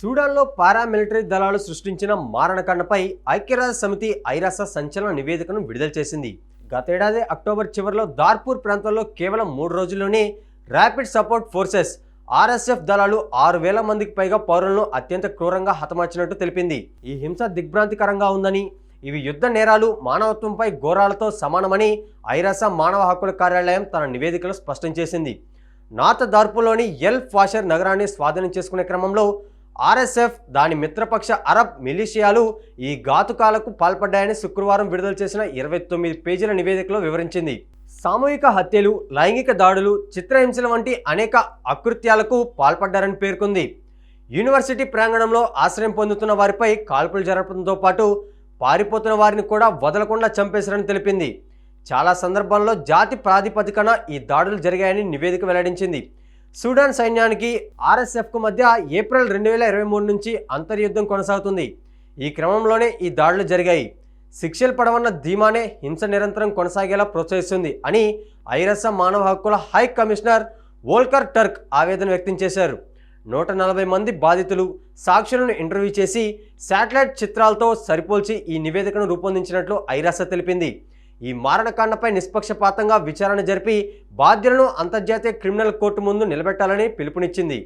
సూడాన్లో paramilitary దళాలు సృష్టించిన మారణకాండపై ఐక్యరాజ్య సమితి ఐరాస సంచలన నివేదికను విడుదల చేసింది. గతేడాది అక్టోబర్ చివరిలో దార్పూర్ ప్రాంతంలో కేవలం 3 రోజుల్లోనే ర్యాపిడ్ సపోర్ట్ ఫోర్సెస్ ఆర్ఎస్ఎఫ్ దళాలు 6,000 మందికి పైగా పౌరులను అత్యంత క్రూరంగా హతమార్చినట్టు తెలిపింది. ఈ హింస దిగ్భ్రాంతికరంగా ఉందని, ఇవి యుద్ధ నేరాలు, మానవత్వంపై ఘోరాలతో సమానమని ఐరాస మానవ హక్కుల కార్యాలయం తన నివేదికలో స్పష్టం చేసింది. నార్త్ దార్పూర్లోని ఎల్ ఫాషర్ నగరాన్ని స్వాధీనం చేసుకునే క్రమంలో ఆర్ఎస్ఎఫ్, దాని మిత్రపక్ష అరబ్ మిలిషియాలు ఈ ఘాతుకాలకు పాల్పడ్డాయని శుక్రవారం విడుదల చేసిన 29 పేజీల నివేదికలో వివరించింది. సామూహిక హత్యలు, లైంగిక దాడులు, చిత్రహింసల వంటి అనేక అకృత్యాలకు పాల్పడ్డారని పేర్కొంది. యూనివర్సిటీ ప్రాంగణంలో ఆశ్రయం పొందుతున్న వారిపై కాల్పులు జరపడంతో పాటు పారిపోతున్న వారిని కూడా వదలకుండా చంపేశారని తెలిపింది. చాలా సందర్భాల్లో జాతి ప్రాతిపదికన ఈ దాడులు జరిగాయని నివేదిక వెల్లడించింది. సూడాన్ సైన్యానికి ఆర్ఎస్ఎఫ్కు మధ్య ఏప్రిల్ 2023 నుంచి అంతర్యుద్ధం కొనసాగుతుంది. ఈ క్రమంలోనే ఈ దాడులు జరిగాయి. శిక్షలు పడవన్న ధీమానే హింస నిరంతరం కొనసాగేలా ప్రోత్సహిస్తుంది అని ఐరాస మానవ హక్కుల హై కమిషనర్ వోల్కర్ టర్క్ ఆవేదన వ్యక్తం చేశారు. 140 మంది బాధితులు, సాక్షులను ఇంటర్వ్యూ చేసి శాటిలైట్ చిత్రాలతో సరిపోల్చి ఈ నివేదికను రూపొందించినట్లు ఐరాస తెలిపింది. ఈ మారణకాండపై నిష్పక్షపాతంగా విచారణ జరిపి బాధ్యులను అంతర్జాతీయ క్రిమినల్ కోర్టు ముందు నిలబెట్టాలని పిలుపునిచ్చింది.